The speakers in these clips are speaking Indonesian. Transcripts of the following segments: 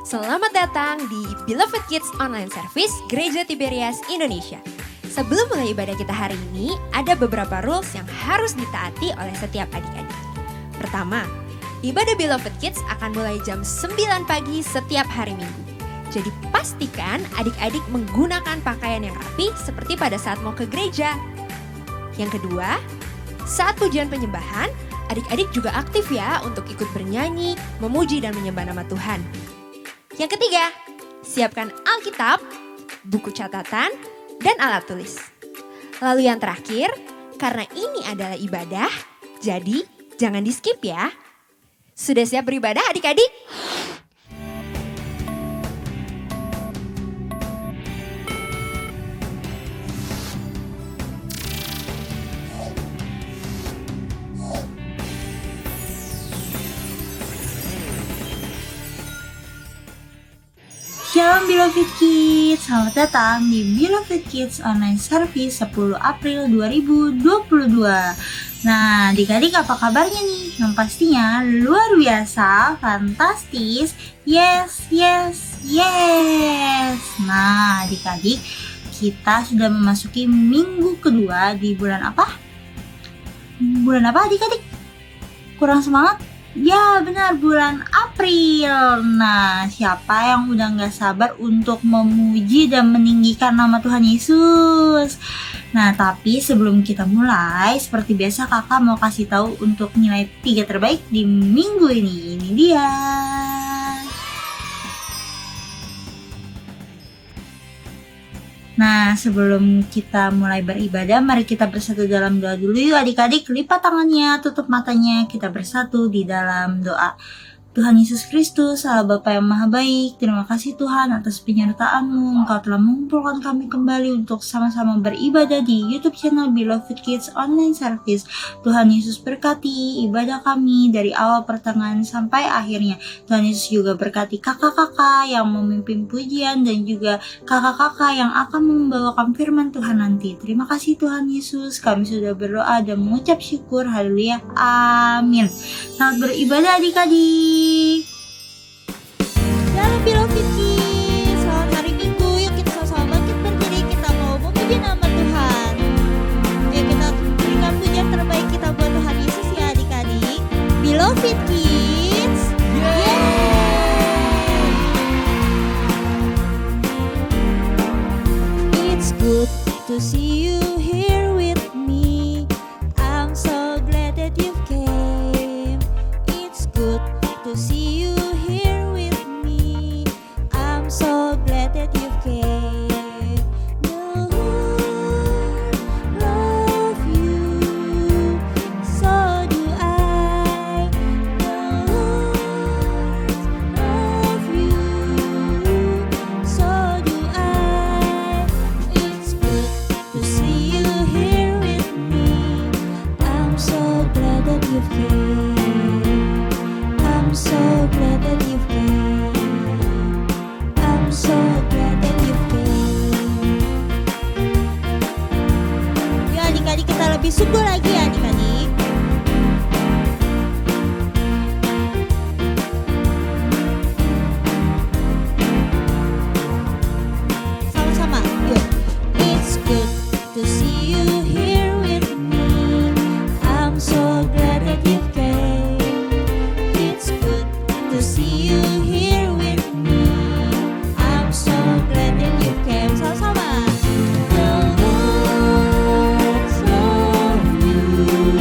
Selamat datang di Beloved Kids Online Service Gereja Tiberias Indonesia. Sebelum mulai ibadah kita hari ini, ada beberapa rules yang harus ditaati oleh setiap adik-adik. Pertama, ibadah Beloved Kids akan mulai jam 9 pagi setiap hari Minggu. Jadi pastikan adik-adik menggunakan pakaian yang rapi seperti pada saat mau ke gereja. Yang kedua, saat pujian penyembahan, adik-adik juga aktif ya untuk ikut bernyanyi, memuji dan menyembah nama Tuhan. Yang ketiga, siapkan Alkitab, buku catatan, dan alat tulis. Lalu yang terakhir, karena ini adalah ibadah, jadi jangan di-skip ya. Sudah siap beribadah adik-adik? Shalom Beloved Kids, selamat datang di Beloved Kids Online Service 10 April 2022. Nah, adik-adik apa kabarnya nih? Yang pastinya luar biasa, fantastis, yes. Nah, adik-adik, kita sudah memasuki minggu kedua di bulan apa? Bulan apa adik-adik? Kurang semangat? Ya benar, bulan April. Nah, siapa yang udah gak sabar untuk memuji dan meninggikan nama Tuhan Yesus? Nah, tapi sebelum kita mulai, seperti biasa kakak mau kasih tahu untuk nilai 3 terbaik di minggu ini. Ini dia. Nah, sebelum kita mulai beribadah, mari kita bersatu dalam doa dulu yuk adik-adik. Lipat tangannya, tutup matanya, kita bersatu di dalam doa. Tuhan Yesus Kristus, Allah Bapa yang Maha Baik, terima kasih Tuhan atas penyertaan-Mu. Engkau telah mengumpulkan kami kembali untuk sama-sama beribadah di YouTube channel Beloved Kids Online Service. Tuhan Yesus berkati ibadah kami dari awal pertengahan sampai akhirnya. Tuhan Yesus juga berkati kakak-kakak yang memimpin pujian dan juga kakak-kakak yang akan membawakan firman Tuhan nanti. Terima kasih Tuhan Yesus, kami sudah berdoa dan mengucap syukur. Haleluya, amin. Selamat beribadah adik-adik. Dalam Beloved Kids, selamat hari Minggu. Yuk kita sama-sama bangkit berdiri, kita mau memuji nama Tuhan. Yuk kita berikan pujian terbaik kita buat Tuhan Yesus ya adik-adik. Beloved Kids, It's good to see you here with me. I'm so glad that you came. It's good to see you here with me. I'm so glad that you came. The Lord love you, so do I. The Lord love you, so do I. It's good to see you here with me. I'm so glad that you came. I'm so glad that you came. I'm so glad that you came. Yuk adik-adik kita lebih sungguh lagi ya adik-adik. Sama-sama, yuk. It's good to see you here with me. I'm so glad that you came. It's good to see you here with me. I'm so glad that you came. Sama-sama. The Lord love you,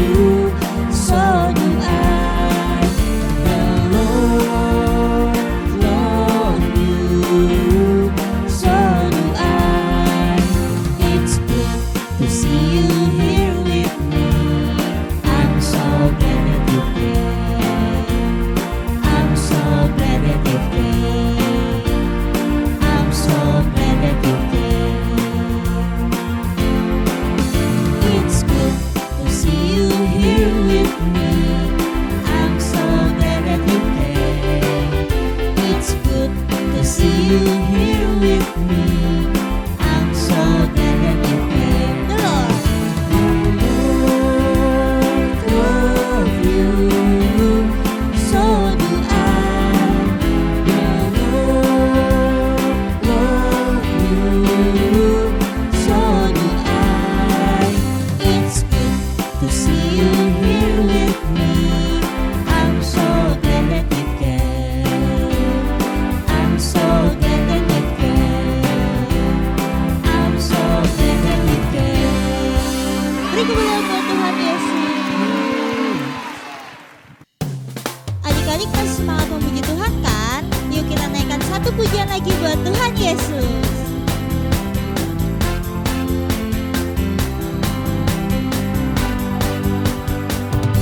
Adik-adik masih semangat memuji Tuhan kan? Yuk kita naikkan satu pujian lagi buat Tuhan Yesus.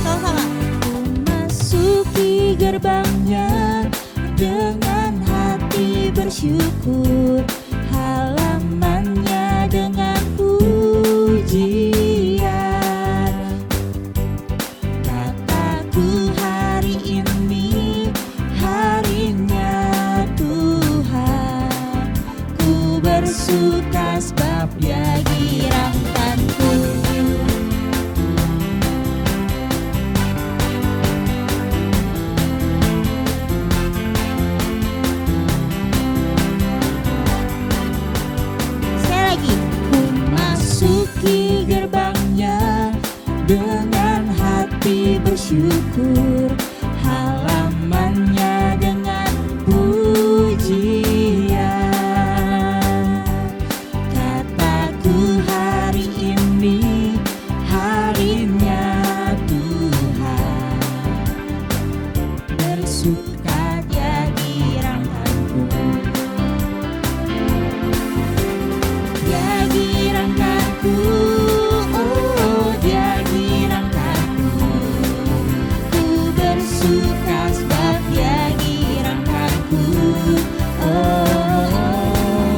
Sama-sama. Memasuki gerbangnya dengan hati bersyukur, halamannya dengan pujian. Kataku hari ini harinya Tuhan, ku bersuka sebab Dia girangkanku. Sekali lagi. Memasuki gerbangnya dengan hati bersyukur, halamannya dengan pujian. Kataku hari ini harinya Tuhan, bersuka Dia girangkanku. Dia girangkanku, oh Dia girangkanku. Ku bersuka sebab Dia girangkanku. Oh,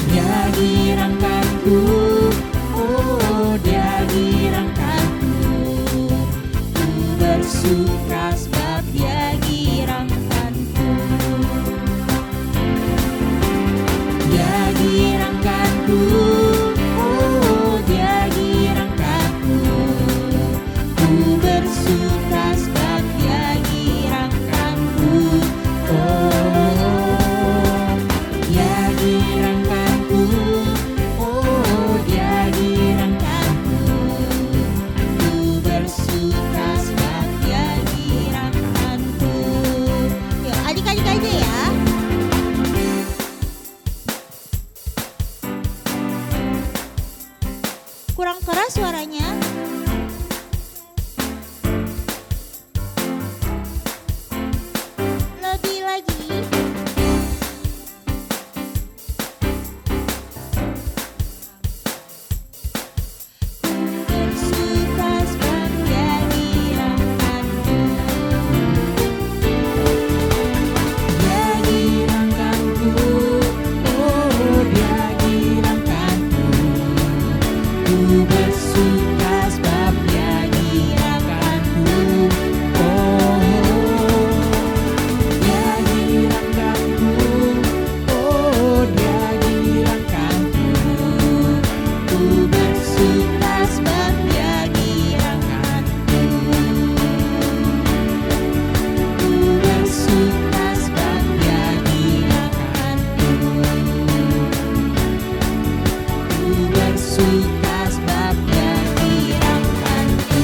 Dia girangkanku, oh Dia girangkanku. Ku bersuka sebab Dia girangkanku. Dia girangkanku, oh Dia girangkanku. Ku bersuka sebab Dia girangkanku. Oh, Dia girangkanku, oh Dia girangkanku. Ku bersuka sebab Dia girangkanku. Yuk adik-adik aja ya. Kurang keras suaranya. Lebih lagi. Bersuka sebab Dia girangkanku. Dia girangkanku, oh Dia girangkanku. Ku bersuka sebab Dia girangkanku. Oh, Dia girangkanku, oh Dia girangkanku. Ku bersuka sebab Dia girangkanku. Ku bersuka sebab Dia girangkanku. Ku bersuka sebab Dia girangkanku.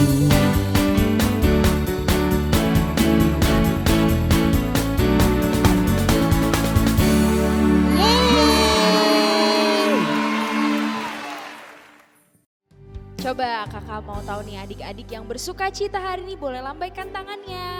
Coba kakak mau tahu nih adik-adik yang bersuka cita hari ini boleh lambaikan tangannya.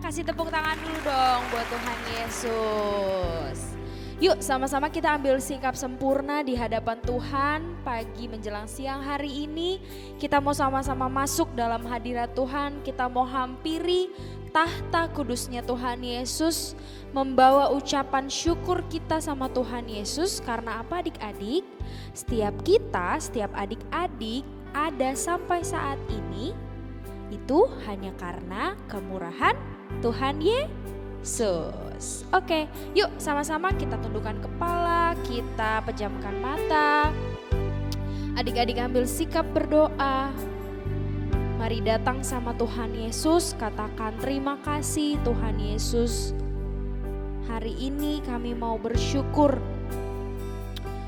Kasih tepuk tangan dulu dong buat Tuhan Yesus. Yuk sama-sama kita ambil sikap sempurna di hadapan Tuhan pagi menjelang siang hari ini. Kita mau sama-sama masuk dalam hadirat Tuhan, kita mau hampiri tahta kudusnya Tuhan Yesus. Membawa ucapan syukur kita sama Tuhan Yesus karena apa adik-adik? Setiap kita, setiap adik-adik ada sampai saat ini itu hanya karena kemurahan Tuhan Yesus. Oke, yuk sama-sama kita tundukkan kepala, kita pejamkan mata. Adik-adik ambil sikap berdoa. Mari datang sama Tuhan Yesus, katakan terima kasih Tuhan Yesus. Hari ini kami mau bersyukur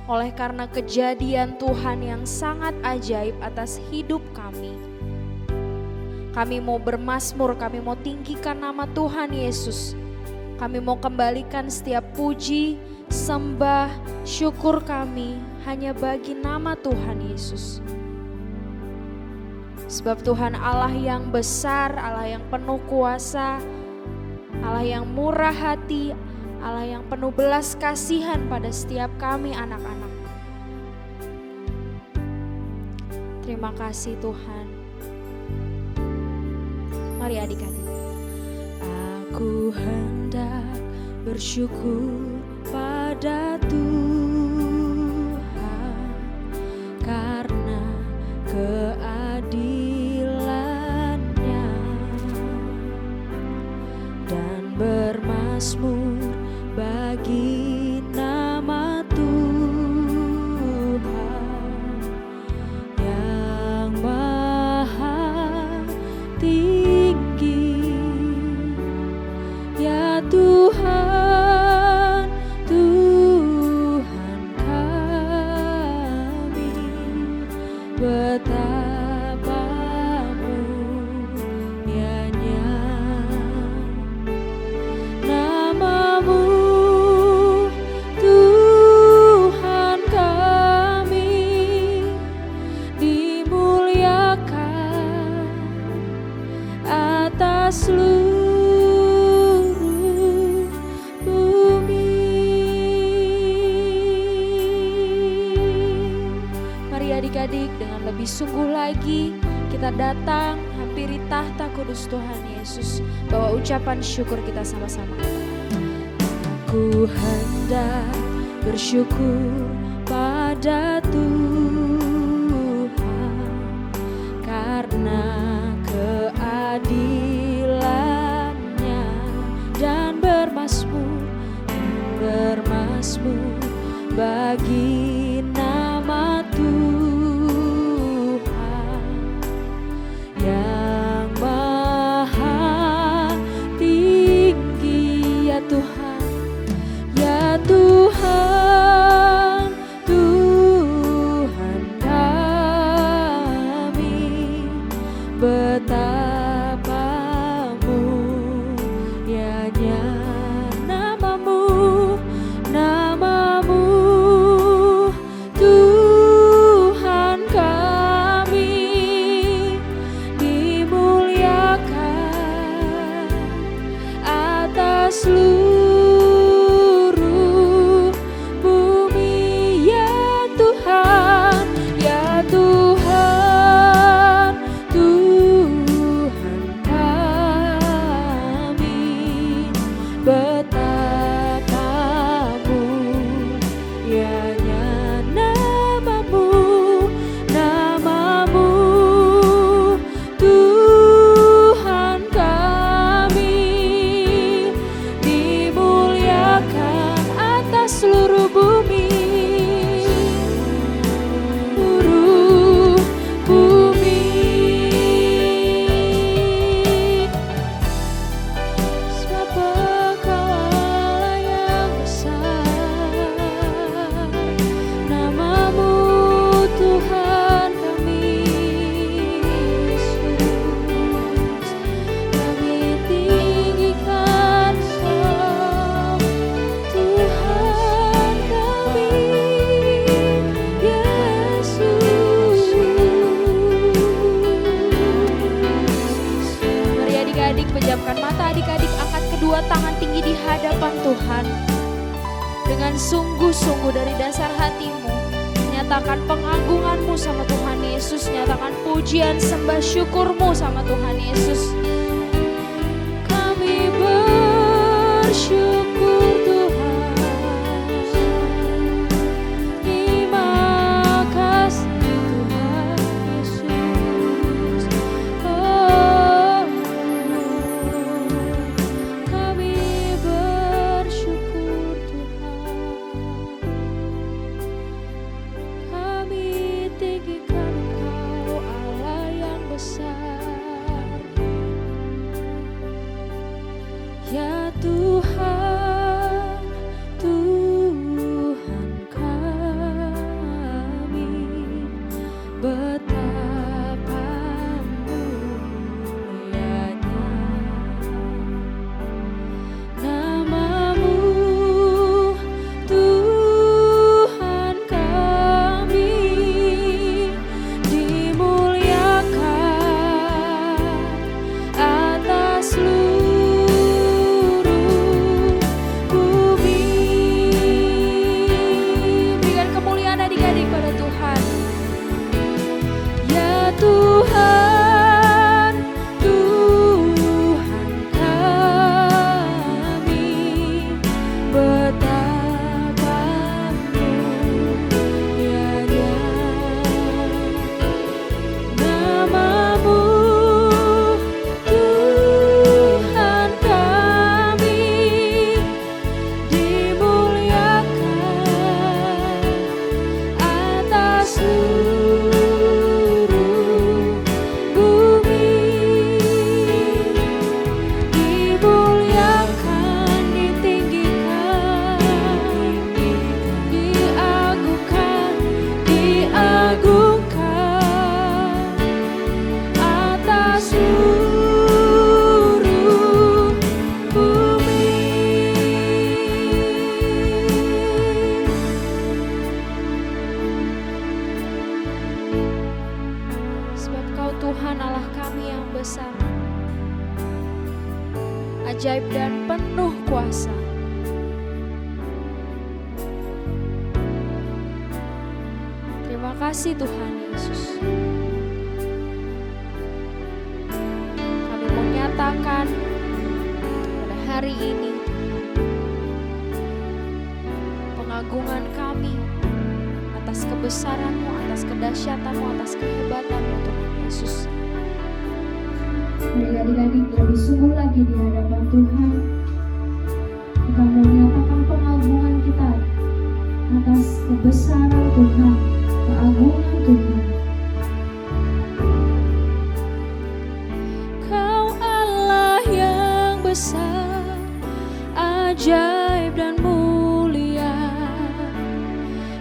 oleh karena kejadian Tuhan yang sangat ajaib atas hidup kami. Kami mau bermazmur, kami mau tinggikan nama Tuhan Yesus. Kami mau kembalikan setiap puji, sembah, syukur kami hanya bagi nama Tuhan Yesus. Sebab Tuhan Allah yang besar, Allah yang penuh kuasa, Allah yang murah hati, Allah yang penuh belas kasihan pada setiap kami anak-anak. Terima kasih Tuhan. Mari adik-adik. Aku hendak bersyukur pada Tuhan karena keadilannya dan bermazmur bagi nama Tuhan yang maha tinggi. Ya Tuhan, Tuhan kami, betapa mulianya nama-Mu, Tuhan kami, dimuliakan atas seluruh bumi. Mari adik-adik, dengan lebih sungguh lagi kita datang hampiri tahta kudus Tuhan Yesus, bawa ucapan syukur kita sama-sama. Aku hendak bersyukur pada Tuhan karena keadilannya dan bermazmur bagi nama Tuhan yang maha tinggi. Ya Tuhan, ya Tuhan, Tuhan kami, betapa mulianya nama-Mu, nama-Mu, Tuhan kami, dimuliakan atas seluruh bumi. Ya Tuhan, ya Tuhan, Tuhan kami, betapa mulianya nama-Mu, nama-Mu, Tuhan kami, dimuliakan atas seluruh bumi. Seluruh bumi. Sebab Engkau Allah yang besar, nama-Mu Tuhan kami Yesus, kami tinggikan Engkau Tuhan kami Yesus. Mari adik-adik, pejamkan mata adik-adik, angkat kedua tangan tinggi di hadapan Tuhan. Dengan sungguh-sungguh dari dasar hatimu, nyatakan pengagunganmu sama Tuhan Yesus, nyatakan pujian sembah syukurmu sama Tuhan Yesus. Kami bersyukur Tuhan, terima kasih Tuhan Yesus. Oh, kami bersyukur Tuhan, kami tinggikan Engkau Allah yang besar. Ya Tuhan, Tuhan kami, betapa mulianya nama-Mu, Tuhan kami, dimuliakan atas seluruh ajaib dan penuh kuasa. Terima kasih Tuhan Yesus. Kami menyatakan pada hari ini pengagungan kami atas kebesaran-Mu, atas kedahsyatan-Mu, atas kehebatan-Mu Tuhan Yesus. Mari adik-adik lebih sungguh lagi di hadapan Tuhan. Kita mau menyatakan pengagungan kita atas kebesaran Tuhan, keagungan Tuhan. Kau Allah yang besar, ajaib dan mulia.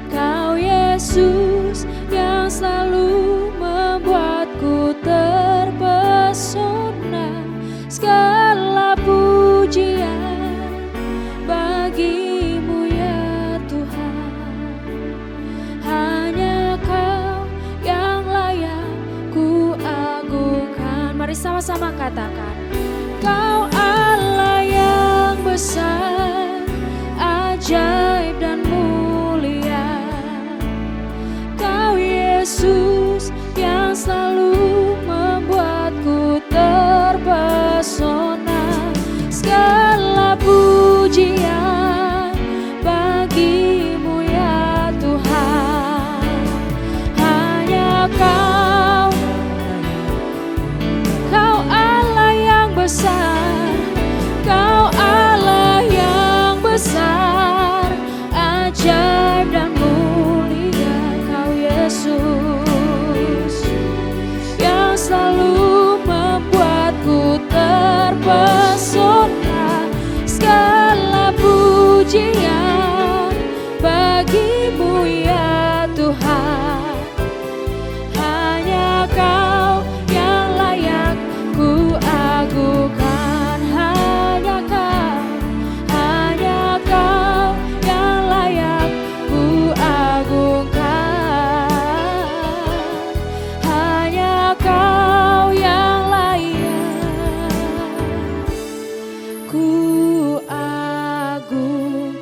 Kau Yesus yang selalu membuatku terpesona. Segala pujian bagi-Mu ya Tuhan. Hanya Kau yang layak ku agungkan. Mari sama-sama katakan. Kau Allah yang besar, ajaib dan mulia. Kau Yesus yang selalu membuatku terpesona. Segala pujian bagi-Mu ya Tuhan. Hanya Kau Allah yang besar. Kau Allah yang besar, ajaib dan mulia. Kau Yesus yang selalu membuatku terpesona. Segala pujian bagi-Mu ya Tuhan. Hanya Kau yang layak ku agungkan. Hanya Kau yang layak ku agungkan. Hanya Kau yang layak ku agungkan.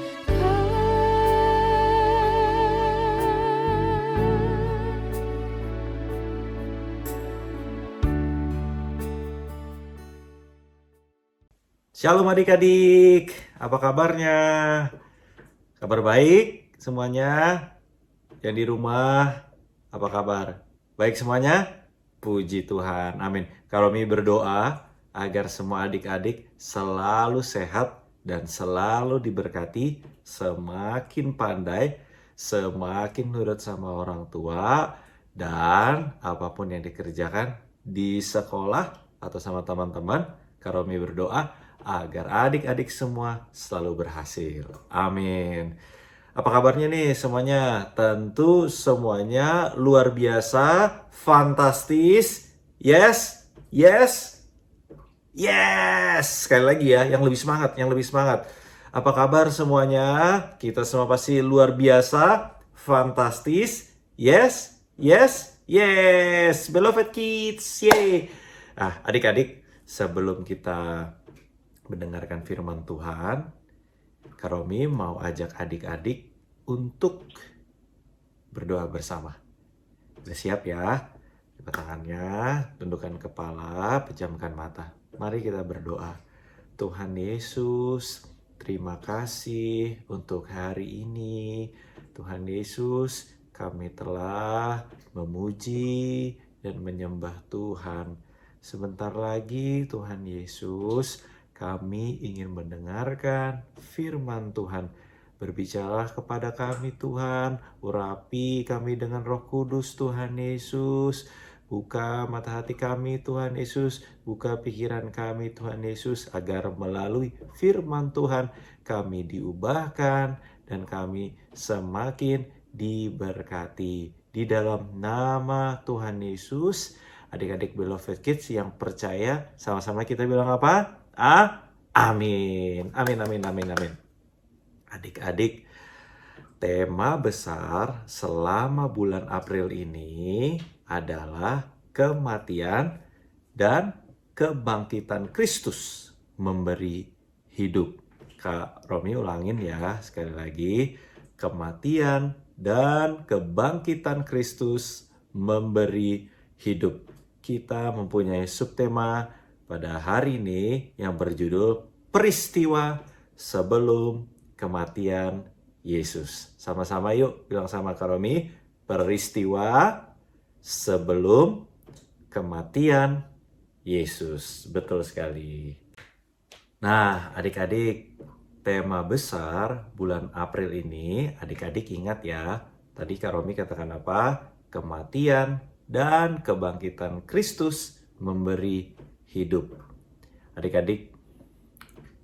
Shalom adik-adik, apa kabarnya? Kabar baik semuanya? Yang di rumah, apa kabar? Baik semuanya? Puji Tuhan, amin. Kami berdoa agar semua adik-adik selalu sehat dan selalu diberkati, semakin pandai, semakin nurut sama orang tua, dan apapun yang dikerjakan di sekolah atau sama teman-teman, kami berdoa agar adik-adik semua selalu berhasil. Amin. Apa kabarnya nih semuanya? Tentu semuanya luar biasa, fantastis. Yes, yes, yes. Sekali lagi ya, yang lebih semangat, yang lebih semangat. Apa kabar semuanya? Kita semua pasti luar biasa, fantastis. Yes, yes, yes. Beloved kids, yay. Adik-adik, sebelum kita mendengarkan firman Tuhan, Karomi mau ajak adik-adik untuk berdoa bersama. Sudah siap ya? Lipat tangannya, tundukkan kepala, pejamkan mata. Mari kita berdoa. Tuhan Yesus, terima kasih untuk hari ini. Tuhan Yesus, kami telah memuji dan menyembah Tuhan. Sebentar lagi Tuhan Yesus, kami ingin mendengarkan firman Tuhan. Berbicaralah kepada kami Tuhan, urapi kami dengan Roh Kudus Tuhan Yesus. Buka mata hati kami Tuhan Yesus, buka pikiran kami Tuhan Yesus, agar melalui firman Tuhan kami diubahkan dan kami semakin diberkati. Di dalam nama Tuhan Yesus, adik-adik Beloved Kids yang percaya, sama-sama kita bilang apa? Amin. Amin, amin, amin, amin. Adik-adik, tema besar selama bulan April ini adalah kematian dan kebangkitan Kristus. memberi hidup. Kak Romi ulangin ya sekali lagi. Kematian dan kebangkitan Kristus memberi hidup. Kita mempunyai subtema pada hari ini yang berjudul peristiwa sebelum kematian Yesus. Sama-sama yuk bilang sama Kak Romi, peristiwa sebelum kematian Yesus. Betul sekali. Nah, adik-adik, tema besar bulan April ini, adik-adik ingat ya, tadi Kak Romi katakan apa? Kematian dan kebangkitan Kristus memberi hidup. Adik-adik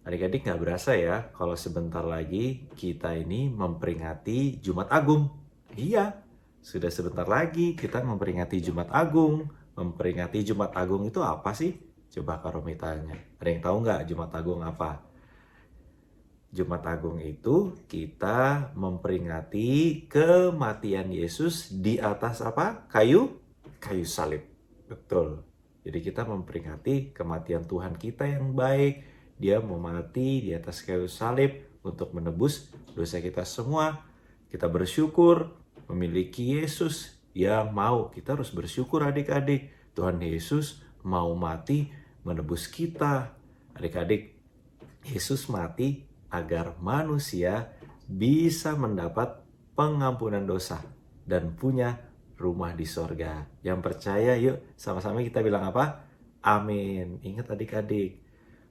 nggak berasa ya kalau sebentar lagi kita ini memperingati Jumat Agung. Iya, sudah sebentar lagi kita memperingati Jumat Agung. Memperingati Jumat Agung itu apa sih? Coba Kak Romi tanya. Ada yang tahu nggak Jumat Agung apa? Jumat Agung itu kita memperingati kematian Yesus di atas apa? Kayu salib. Betul. Jadi kita memperingati kematian Tuhan kita yang baik. Dia mau mati di atas kayu salib untuk menebus dosa kita semua. Kita bersyukur memiliki Yesus yang mau. Kita harus bersyukur adik-adik. Tuhan Yesus mau mati menebus kita. Adik-adik, Yesus mati agar manusia bisa mendapat pengampunan dosa dan punya rumah di sorga. Yang percaya yuk sama-sama kita bilang apa? Amin. Ingat adik-adik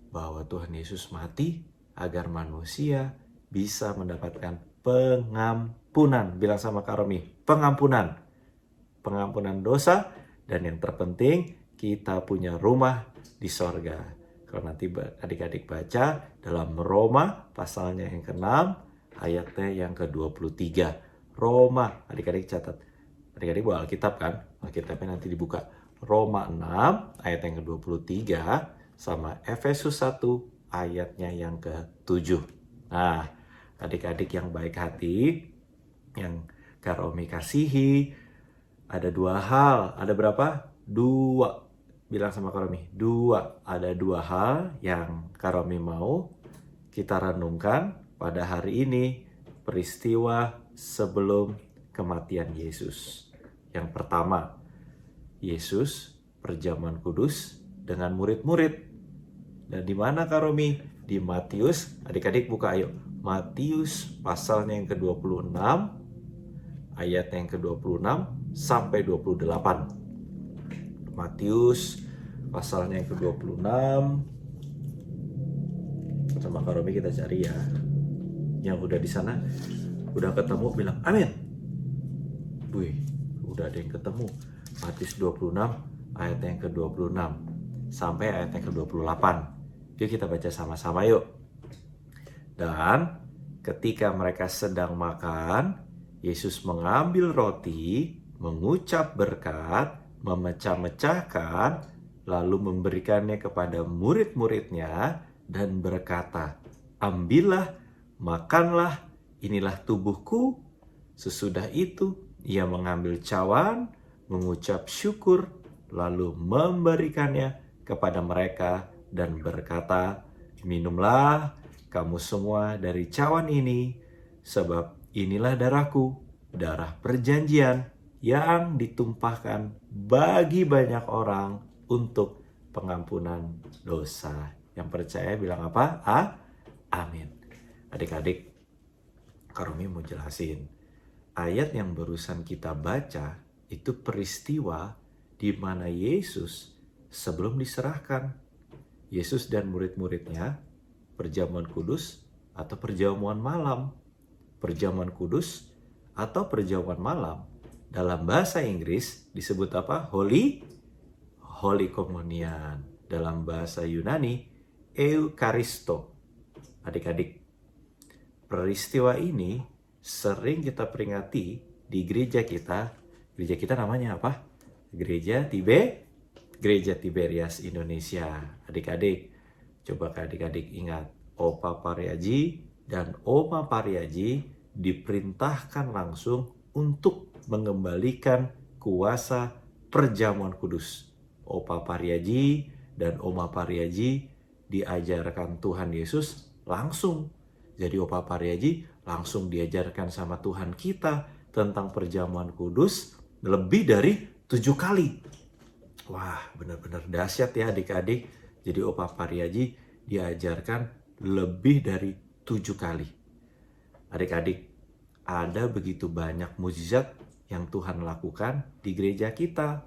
bahwa Tuhan Yesus mati agar manusia bisa mendapatkan pengampunan. Bilang sama Kak Romi, pengampunan dosa, dan yang terpenting kita punya rumah di sorga. Kalau nanti adik-adik baca dalam Roma pasalnya yang ke-6 ayatnya yang ke-23. Roma, adik-adik catat. Adik-adik bawa Alkitab kan? Alkitabnya nanti dibuka. Roma 6 ayat yang ke-23 sama Efesus 1 ayatnya yang ke-7. Nah, adik-adik yang baik hati, yang Kak Romi kasihi, ada 2 hal. Ada berapa? 2. Bilang sama Kak Romi, 2. Ada 2 hal yang Kak Romi mau kita renungkan pada hari ini, peristiwa sebelum kematian Yesus. Yang pertama, Yesus perjamuan kudus dengan murid-murid. Dan di mana Kak Romi? Di Matius, adik-adik buka ayo. Matius pasalnya yang ke-26, ayat yang ke-26 sampai 28. Matius pasalnya yang ke-26. Sama Kak Romi kita cari ya. Yang udah di sana, udah ketemu bilang amin. Wih, udah ada yang ketemu. Matius 26 ayat yang ke-26 sampai ayat yang ke-28. Yuk kita baca sama-sama yuk. Dan ketika mereka sedang makan, Yesus mengambil roti, mengucap berkat, memecah-mecahkan, lalu memberikannya kepada murid-muridnya dan berkata, ambillah, makanlah, inilah tubuhku. Sesudah itu, ia mengambil cawan, mengucap syukur, lalu memberikannya kepada mereka dan berkata, minumlah kamu semua dari cawan ini, sebab inilah darahku, darah perjanjian yang ditumpahkan bagi banyak orang untuk pengampunan dosa. Yang percaya bilang apa? Amin. Adik-adik, Kak Romi mau jelasin. Ayat yang barusan kita baca itu peristiwa di mana Yesus sebelum diserahkan. Yesus dan murid-muridnya perjamuan kudus atau perjamuan malam. Perjamuan kudus atau perjamuan malam dalam bahasa Inggris disebut apa? Holy Communion. Dalam bahasa Yunani Eukaristo. Adik-adik, peristiwa ini sering kita peringati di gereja kita. Gereja kita namanya apa? Gereja Tiberias Indonesia. Adik-adik, coba adik-adik ingat, Opa Pariaji dan Oma Pariaji diperintahkan langsung untuk mengembalikan kuasa perjamuan kudus. Opa Pariaji dan Oma Pariaji diajarkan Tuhan Yesus langsung. Jadi Opa Pariaji langsung diajarkan sama Tuhan kita tentang perjamuan kudus lebih dari 7 kali. Wah, benar-benar dahsyat ya adik-adik. Jadi Opa Pariaji diajarkan lebih dari 7 kali. Adik-adik, ada begitu banyak mukjizat yang Tuhan lakukan di gereja kita.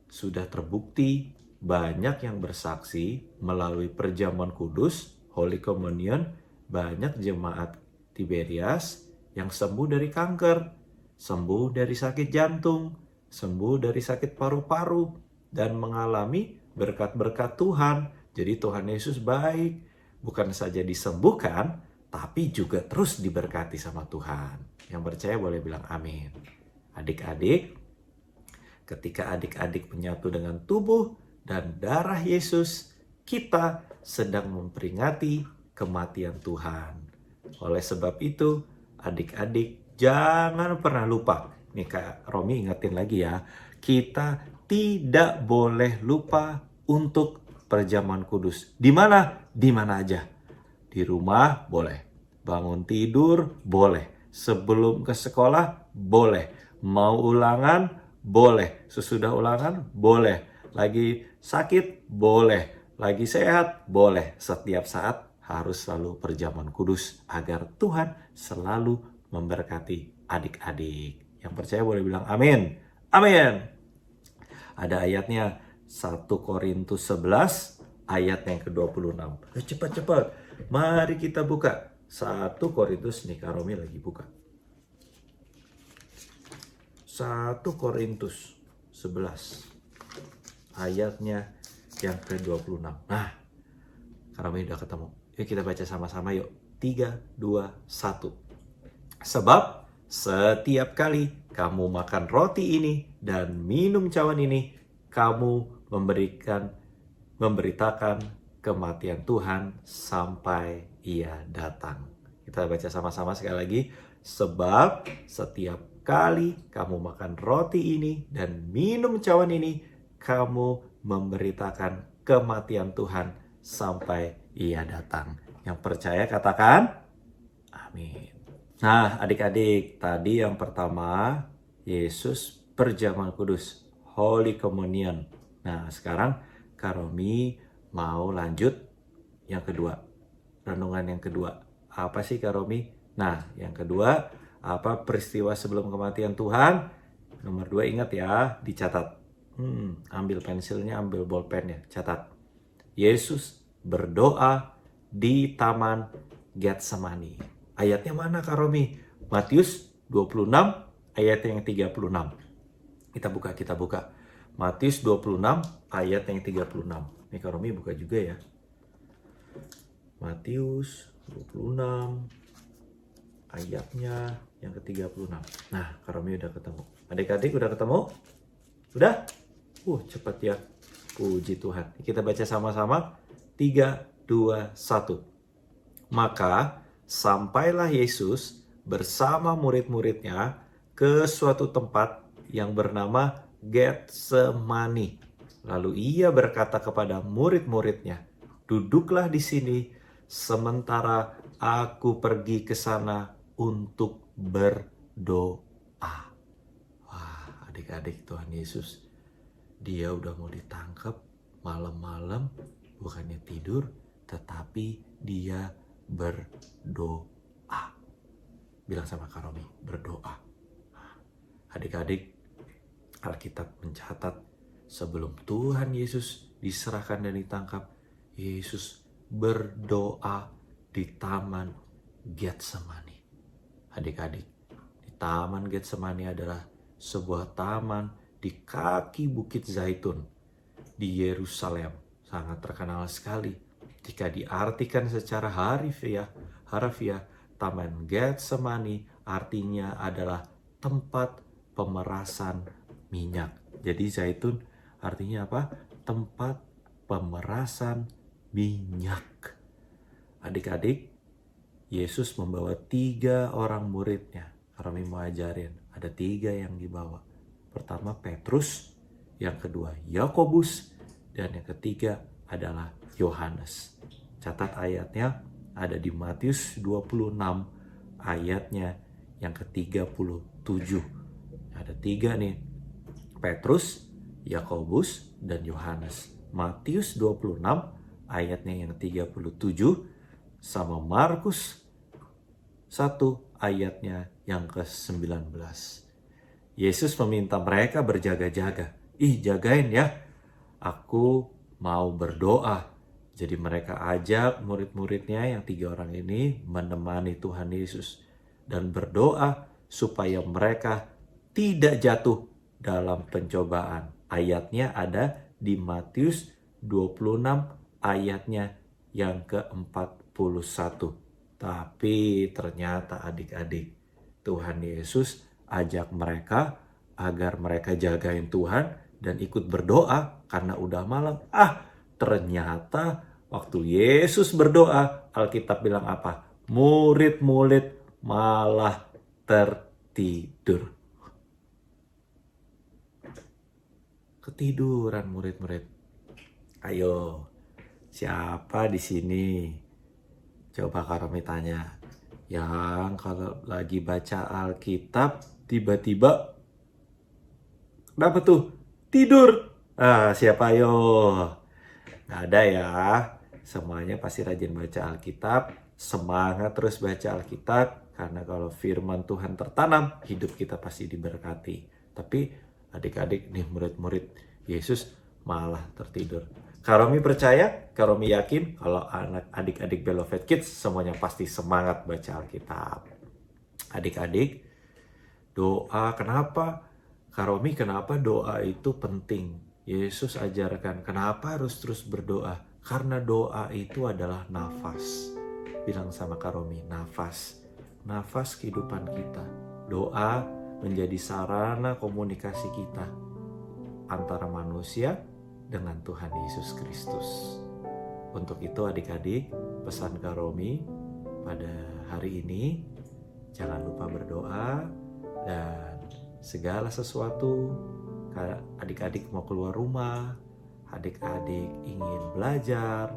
Sudah terbukti banyak yang bersaksi melalui perjamuan kudus, Holy Communion, banyak jemaat Tiberias yang sembuh dari kanker, sembuh dari sakit jantung, sembuh dari sakit paru-paru, dan mengalami berkat-berkat Tuhan. Jadi Tuhan Yesus baik, bukan saja disembuhkan, tapi juga terus diberkati sama Tuhan. Yang percaya boleh bilang amin. Adik-adik, ketika adik-adik menyatu dengan tubuh dan darah Yesus, kita sedang memperingati kematian Tuhan. Oleh sebab itu, adik-adik jangan pernah lupa. Nih Kak Romi ingetin lagi ya, kita tidak boleh lupa untuk perjamuan kudus. Di mana? Di mana aja. Di rumah boleh, bangun tidur boleh, sebelum ke sekolah boleh, mau ulangan boleh, sesudah ulangan boleh, lagi sakit boleh, lagi sehat boleh. Setiap saat harus selalu perjamuan kudus agar Tuhan selalu memberkati adik-adik. Yang percaya boleh bilang amin. Amin. Ada ayatnya 1 Korintus 11 ayat yang ke-26. Cepat-cepat. Mari kita buka. 1 Korintus, nih Kak Romi lagi buka. 1 Korintus 11 ayatnya yang ke-26. Nah, Kak Romi udah ketemu. Yuk kita baca sama-sama yuk. 3, 2, 1. Sebab setiap kali kamu makan roti ini dan minum cawan ini, kamu memberitakan kematian Tuhan sampai Ia datang. Kita baca sama-sama sekali lagi. Sebab setiap kali kamu makan roti ini dan minum cawan ini, kamu memberitakan kematian Tuhan sampai Ia datang. Yang percaya katakan amin. Nah, adik-adik, tadi yang pertama Yesus perjamuan kudus, Holy Communion. Nah, sekarang Kak Romi mau lanjut yang kedua. Renungan yang kedua. Apa sih Kak Romi? Nah, yang kedua, apa peristiwa sebelum kematian Tuhan? Nomor 2 ingat ya, dicatat. Ambil pensilnya, ambil bolpennya, catat. Yesus berdoa di Taman Getsemani. Ayatnya mana Kak Romi? Matius 26 ayat yang 36. Kita buka. Matius 26 ayat yang 36. Nih Kak Romi buka juga ya. Matius 26 ayatnya yang ke-36. Nah, Kak Romi udah ketemu. Adik-adik udah ketemu? Udah? Cepat ya. Puji Tuhan. Kita baca sama-sama. 3, 2, 1. Maka sampailah Yesus bersama murid-muridnya ke suatu tempat yang bernama Getsemani. Lalu ia berkata kepada murid-muridnya, "Duduklah di sini sementara aku pergi ke sana untuk berdoa." Wah, adik-adik, Tuhan Yesus, dia udah mau ditangkap malam-malam, bukannya tidur, tetapi dia berdoa. Bilang sama Kak Romi, berdoa. Adik-adik, Alkitab mencatat sebelum Tuhan Yesus diserahkan dan ditangkap, Yesus berdoa di Taman Getsemani. Adik-adik, di Taman Getsemani adalah sebuah taman di kaki Bukit Zaitun di Yerusalem. Sangat terkenal sekali. Jika diartikan secara harfiah, Taman Getsemani artinya adalah tempat pemerasan minyak. Jadi zaitun artinya apa? Tempat pemerasan minyak. Adik-adik, Yesus membawa 3 orang muridnya. Kami mau ajarin, ada 3 yang dibawa. Pertama Petrus, yang kedua Yakobus, dan yang ketiga adalah Yohanes. Catat ayatnya ada di Matius 26 ayatnya yang ke-37. Ada 3 nih, Petrus, Yakobus, dan Yohanes. Matius 26 ayatnya yang ke-37 sama Markus 1 ayatnya yang ke-19. Yesus meminta mereka berjaga-jaga. Jagain ya, aku mau berdoa. Jadi mereka ajak murid-muridnya yang 3 orang ini menemani Tuhan Yesus dan berdoa supaya mereka tidak jatuh dalam pencobaan. Ayatnya ada di Matius 26 ayatnya yang ke-41. Tapi ternyata adik-adik, Tuhan Yesus ajak mereka agar mereka jagain Tuhan dan ikut berdoa karena udah malam. Ternyata waktu Yesus berdoa, Alkitab bilang apa? Murid-murid malah tertidur. Ketiduran murid-murid. Ayo, siapa di sini? Coba Kak Romi tanya. Yang kalau lagi baca Alkitab tiba-tiba kenapa tuh? Tidur. Siapa ayo? Gak ada ya. Semuanya pasti rajin baca Alkitab. Semangat terus baca Alkitab. Karena kalau firman Tuhan tertanam, hidup kita pasti diberkati. Tapi adik-adik nih, murid-murid Yesus malah tertidur. Kak Romi percaya, Kak Romi yakin kalau adik-adik Beloved Kids semuanya pasti semangat baca Alkitab. Adik-adik, doa kenapa? Kak Romi, kenapa doa itu penting? Yesus ajarkan kenapa harus terus berdoa? Karena doa itu adalah nafas. Bilang sama Kak Romi, nafas. Nafas kehidupan kita. Doa menjadi sarana komunikasi kita antara manusia dengan Tuhan Yesus Kristus. Untuk itu adik-adik, pesan Kak Romi pada hari ini, jangan lupa berdoa dan segala sesuatu. Adik-adik mau keluar rumah, adik-adik ingin belajar,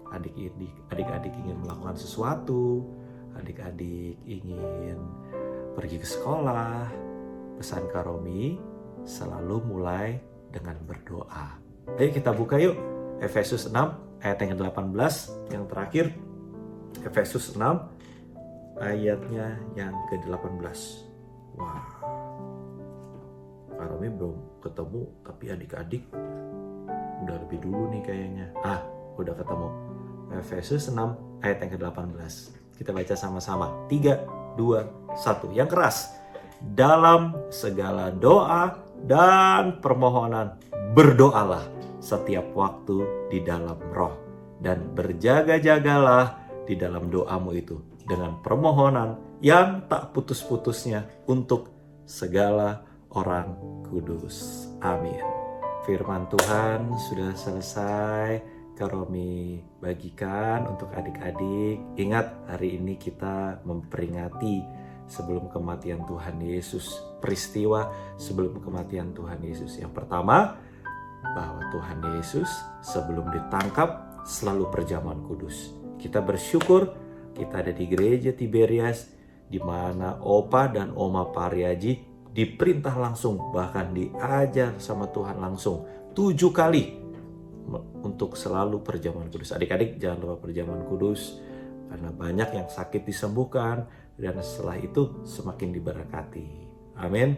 adik-adik ingin melakukan sesuatu, adik-adik ingin pergi ke sekolah, pesan Kak Romi selalu mulai dengan berdoa. Ayo kita buka yuk Efesus 6 ayat yang ke-18 yang terakhir. Efesus 6 ayatnya yang ke-18. Wah, Kak Romi belum ketemu, tapi adik-adik udah lebih dulu nih kayaknya. Udah ketemu. Efesus 6 ayat yang ke-18. Kita baca sama-sama. 3, 2, 1. Yang keras. Dalam segala doa dan permohonan berdoalah setiap waktu di dalam roh, dan berjaga-jagalah di dalam doamu itu dengan permohonan yang tak putus-putusnya untuk segala orang kudus. Amin. Firman Tuhan sudah selesai Kak Romi bagikan untuk adik-adik. Ingat, hari ini kita memperingati sebelum kematian Tuhan Yesus, peristiwa sebelum kematian Tuhan Yesus. Yang pertama, bahwa Tuhan Yesus sebelum ditangkap selalu perjamuan kudus. Kita bersyukur kita ada di gereja Tiberias, di mana Opa dan Oma Pariaji diperintah langsung, bahkan diajar sama Tuhan langsung 7 kali untuk selalu perjamuan kudus. Adik-adik jangan lupa perjamuan kudus, karena banyak yang sakit disembuhkan dan setelah itu semakin diberkati. Amin.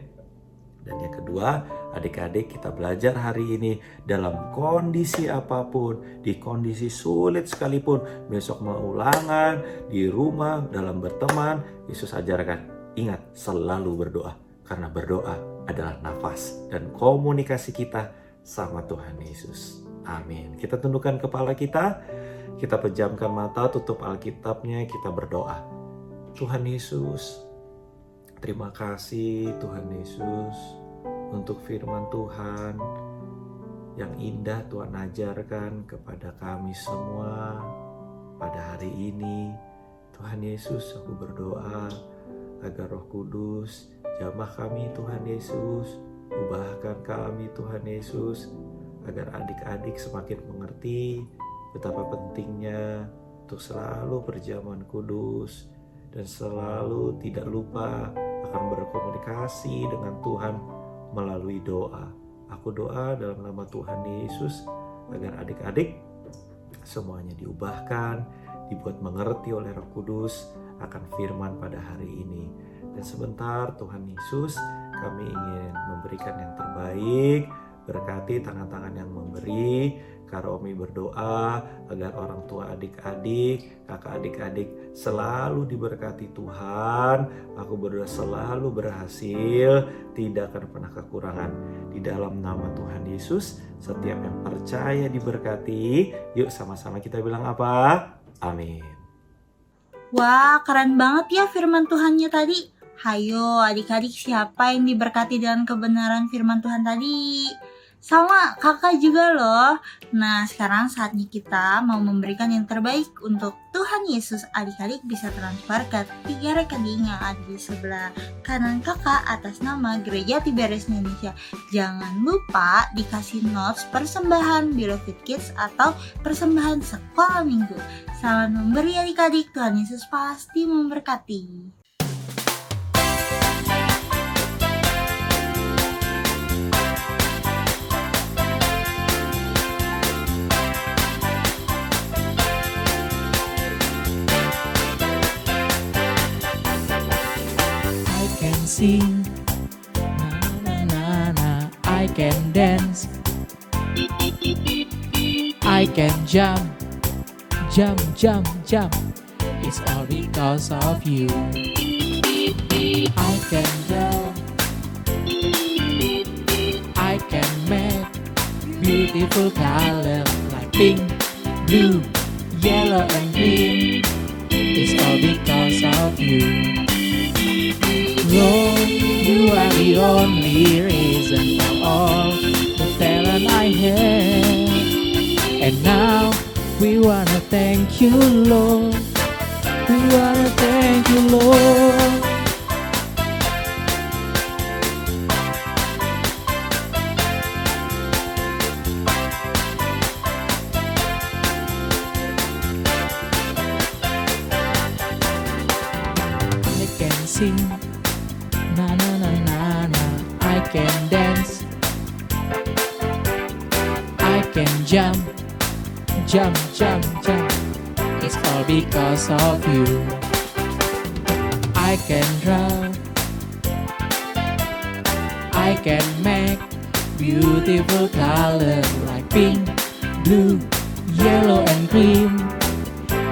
Dan yang kedua, adik-adik kita belajar hari ini dalam kondisi apapun, di kondisi sulit sekalipun, besok mau ulangan, di rumah, dalam berteman, Yesus ajarkan, ingat selalu berdoa. Karena berdoa adalah nafas dan komunikasi kita sama Tuhan Yesus. Amin. Kita tundukkan kepala kita, kita pejamkan mata, tutup Alkitabnya, kita berdoa. Tuhan Yesus, terima kasih Tuhan Yesus untuk firman Tuhan yang indah Tuhan ajarkan kepada kami semua pada hari ini. Tuhan Yesus, aku berdoa agar Roh Kudus jamah kami Tuhan Yesus, ubahkan kami Tuhan Yesus, agar adik-adik semakin mengerti betapa pentingnya untuk selalu berjamuan kudus dan selalu tidak lupa akan berkomunikasi dengan Tuhan melalui doa. Aku doa dalam nama Tuhan Yesus agar adik-adik semuanya diubahkan, dibuat mengerti oleh Roh Kudus akan firman pada hari ini. Dan sebentar Tuhan Yesus, kami ingin memberikan yang terbaik, berkati tangan-tangan yang memberi. Karomi berdoa agar orang tua adik-adik, kakak adik-adik selalu diberkati Tuhan. Aku berdoa selalu berhasil, tidak akan pernah kekurangan. Di dalam nama Tuhan Yesus, setiap yang percaya diberkati. Yuk sama-sama kita bilang apa? Amin. Wah, keren banget ya firman Tuhannya tadi. Hayo adik-adik, siapa yang diberkati dengan kebenaran firman Tuhan tadi? Sama kakak juga loh. Nah, sekarang saatnya kita mau memberikan yang terbaik untuk Tuhan Yesus. Adik-adik bisa transfer ke 3 rekening yang ada di sebelah kanan kakak atas nama Gereja Tiberias Indonesia. Jangan lupa dikasih notes persembahan Beloved Kids atau persembahan sekolah minggu. Selamat memberi adik-adik, Tuhan Yesus pasti memberkati. Sing, na na na, I can dance, I can jump, jump, jump, jump. It's all because of you. I can draw, I can make beautiful color like pink, blue, yellow and green. It's all because of you. Lord, you are the only reason for all the talent I have. And now we wanna thank you, Lord. We wanna thank you, Lord. I can sing, na na na na na, I can dance, I can jump, jump, jump, jump. It's all because of you. I can draw, I can make beautiful color like pink, blue, yellow and green.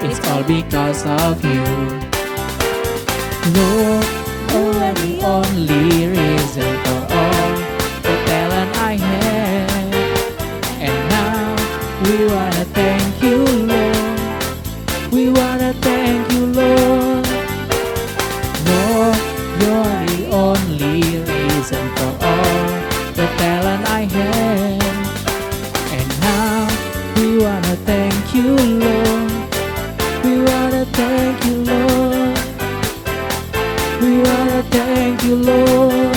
It's all because of you. Lord, oh, the only reason for all the talent I have. And now we wanna thank you, Lord. We wanna thank you, Lord. Lord, you're the only reason for all the talent I have. And now we wanna thank you, Lord. We wanna thank you, Lord. We wanna thank you, Lord.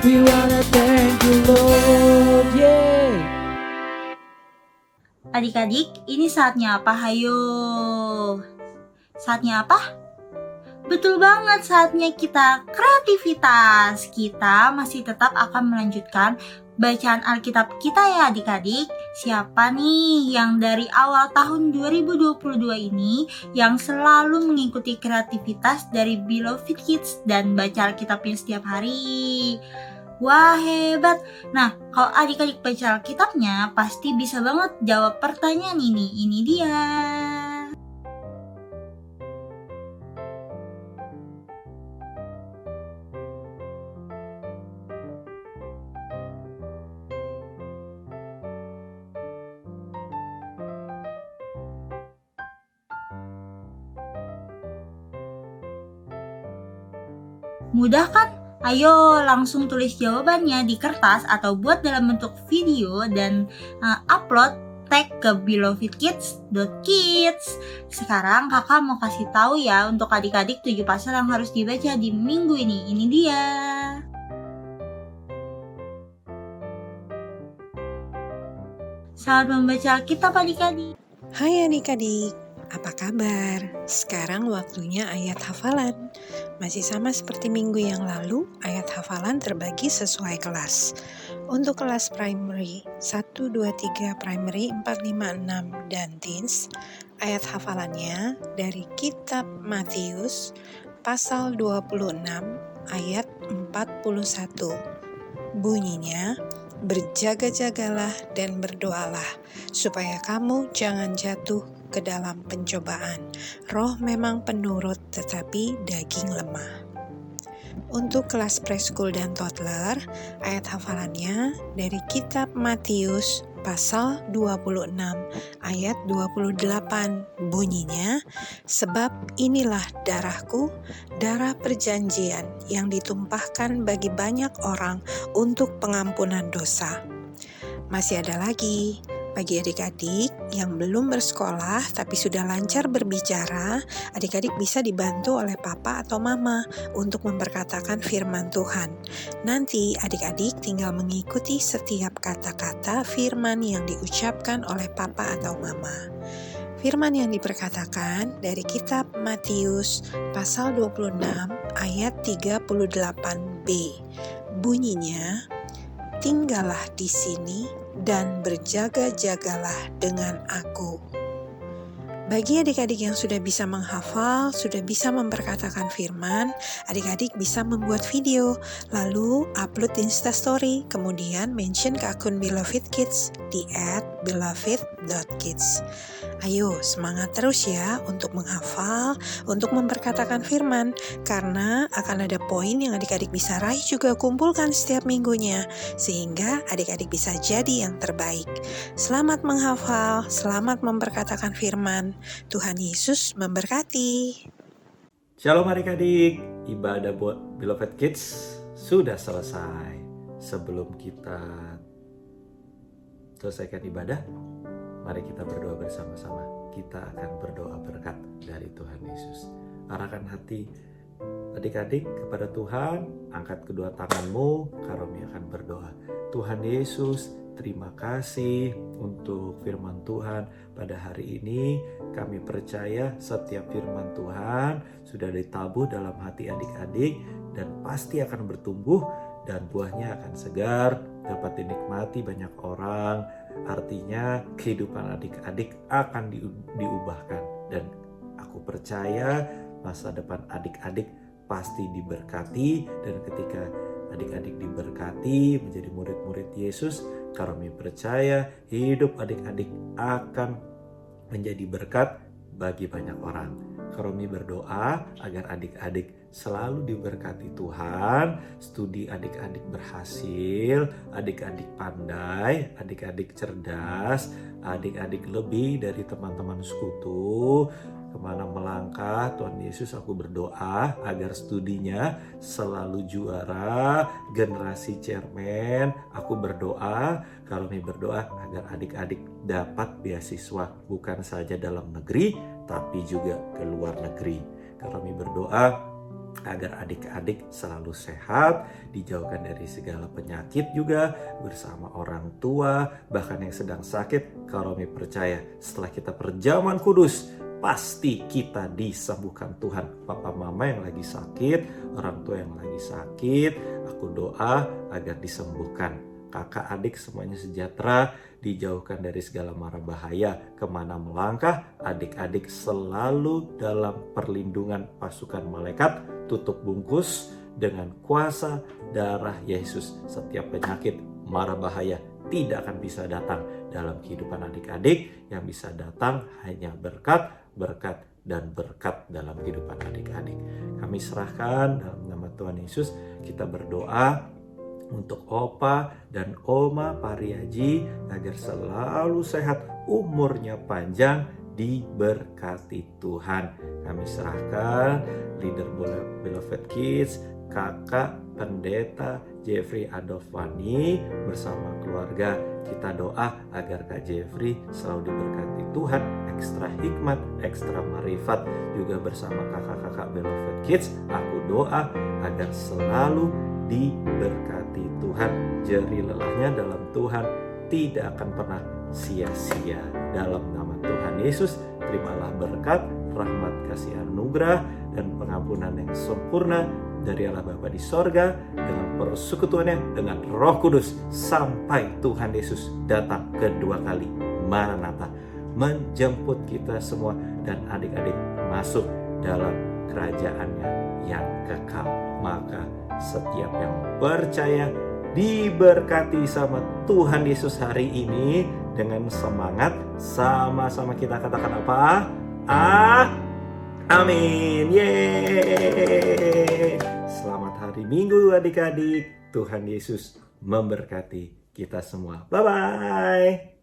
We wanna thank you, Lord. Yeah. Adik-adik, ini saatnya apa? Hayo. Saatnya apa? Betul banget, saatnya kita kreativitas. Kita masih tetap akan melanjutkan bacaan Alkitab kita ya adik-adik. Siapa nih yang dari awal tahun 2022 ini yang selalu mengikuti kreativitas dari Beloved Kids dan baca Alkitabnya setiap hari? Wah, hebat. Nah, kalau adik-adik baca Alkitabnya pasti bisa banget jawab pertanyaan ini. Ini dia. Mudah kan? Ayo langsung tulis jawabannya di kertas atau buat dalam bentuk video dan upload, tag ke belovedkids.kids. Sekarang kakak mau kasih tahu ya untuk adik-adik 7 pasal yang harus dibaca di minggu ini. Ini dia. Selamat membaca Alkitab adik-adik. Hai adik-adik, apa kabar? Sekarang waktunya ayat hafalan. Masih sama seperti minggu yang lalu, ayat hafalan terbagi sesuai kelas. Untuk kelas primary 1, 2, 3, primary 4, 5, 6, dan teens, ayat hafalannya dari kitab Matius pasal 26 ayat 41. Bunyinya, berjaga-jagalah dan berdoalah, supaya kamu jangan jatuh ke dalam pencobaan. Roh memang penurut, tetapi daging lemah. Untuk kelas preschool dan toddler, ayat hafalannya dari kitab Matius pasal 26 ayat 28. Bunyinya, sebab inilah darahku, darah perjanjian yang ditumpahkan bagi banyak orang untuk pengampunan dosa. Masih ada lagi, bagi adik-adik yang belum bersekolah tapi sudah lancar berbicara, adik-adik bisa dibantu oleh papa atau mama untuk memperkatakan firman Tuhan. Nanti adik-adik tinggal mengikuti setiap kata-kata firman yang diucapkan oleh papa atau mama. Firman yang diperkatakan dari kitab Matius pasal 26 ayat 38b. Bunyinya, tinggallah di sini dan berjaga-jagalah dengan aku. Bagi adik-adik yang sudah bisa menghafal, sudah bisa memperkatakan firman, adik-adik bisa membuat video, lalu upload di Instastory, kemudian mention ke akun Beloved Kids di @beloved.kids. Ayo semangat terus ya untuk menghafal, untuk memperkatakan firman, karena akan ada poin yang adik-adik bisa raih juga kumpulkan setiap minggunya, sehingga adik-adik bisa jadi yang terbaik. Selamat menghafal, selamat memperkatakan firman. Tuhan Yesus memberkati. Shalom adik-adik, ibadah buat Beloved Kids sudah selesai. Sebelum kita selesaikan ibadah, mari kita berdoa bersama-sama. Kita akan berdoa berkat dari Tuhan Yesus. Arahkan hati adik-adik kepada Tuhan, angkat kedua tanganmu, kami akan berdoa. Tuhan Yesus, terima kasih untuk firman Tuhan pada hari ini. Kami percaya setiap firman Tuhan sudah ditabuh dalam hati adik-adik dan pasti akan bertumbuh dan buahnya akan segar, dapat dinikmati banyak orang. Artinya kehidupan adik-adik akan diubahkan dan aku percaya masa depan adik-adik pasti diberkati, dan ketika adik-adik diberkati menjadi murid-murid Yesus, kami percaya hidup adik-adik akan menjadi berkat bagi banyak orang. Kami berdoa agar adik-adik selalu diberkati Tuhan, studi adik-adik berhasil, adik-adik pandai, adik-adik cerdas, adik-adik lebih dari teman-teman sekutu. Kemana melangkah, Tuhan Yesus, aku berdoa agar studinya selalu juara, generasi chairman. Aku berdoa, kami berdoa agar adik-adik dapat beasiswa bukan saja dalam negeri, tapi juga ke luar negeri. Kami berdoa agar adik-adik selalu sehat, dijauhkan dari segala penyakit juga, bersama orang tua, bahkan yang sedang sakit. Kami percaya setelah kita perjamuan kudus, pasti kita disembuhkan Tuhan. Papa mama yang lagi sakit, orang tua yang lagi sakit, aku doa agar disembuhkan. Kakak adik semuanya sejahtera, dijauhkan dari segala mara bahaya. Kemana melangkah, adik-adik selalu dalam perlindungan pasukan malaikat, tutup bungkus dengan kuasa darah Yesus. Setiap penyakit, mara bahaya tidak akan bisa datang dalam kehidupan adik-adik. Yang bisa datang hanya berkat dan berkat dalam kehidupan adik-adik. Kami serahkan dalam nama Tuhan Yesus. Kita berdoa untuk Opa dan Oma Pariaji agar selalu sehat, umurnya panjang, diberkati Tuhan. Kami serahkan leader Beloved Kids, Kakak Pendeta Jeffrey Adolfani bersama keluarga. Kita doa agar Kak Jeffrey selalu diberkati Tuhan, ekstra hikmat, ekstra marifat. Juga bersama kakak-kakak Beloved Kids, aku doa agar selalu diberkati Tuhan. Jeri lelahnya dalam Tuhan tidak akan pernah sia-sia. Dalam nama Tuhan Yesus, terimalah berkat, rahmat, kasih anugerah, dan pengampunan yang sempurna dari Allah Bapa di sorga dengan persekutuannya dengan Roh Kudus sampai Tuhan Yesus datang kedua kali. Maranatha, menjemput kita semua dan adik-adik masuk dalam kerajaannya yang kekal. Maka setiap yang percaya diberkati sama Tuhan Yesus hari ini. Dengan semangat sama-sama kita katakan apa? Amin. Yeay. Selamat hari Minggu adik-adik. Tuhan Yesus memberkati kita semua. Bye-bye.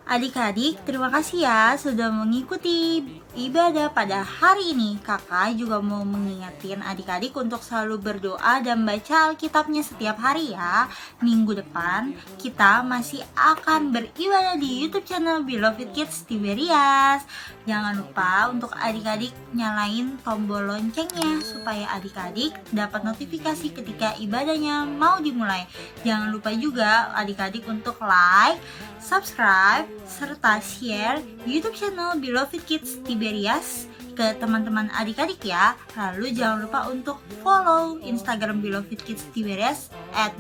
Adik-adik, terima kasih ya sudah mengikuti ibadah pada hari ini. Kakak juga mau mengingatkan adik-adik untuk selalu berdoa dan baca Alkitabnya setiap hari ya. Minggu depan kita masih akan beribadah di YouTube channel Beloved Kids Tiberias. Jangan lupa untuk adik-adik nyalain tombol loncengnya supaya adik-adik dapat notifikasi ketika ibadahnya mau dimulai. Jangan lupa juga adik-adik untuk like, subscribe, serta share YouTube channel Beloved Kids Tiberias ke teman-teman adik-adik ya. Lalu jangan lupa untuk follow Instagram Beloved Kids Tiberias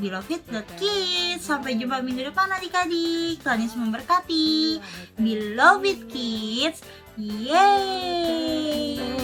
@beloved.kids. Sampai jumpa minggu depan adik-adik. Tuhan Yesus memberkati. Beloved Kids, yeay!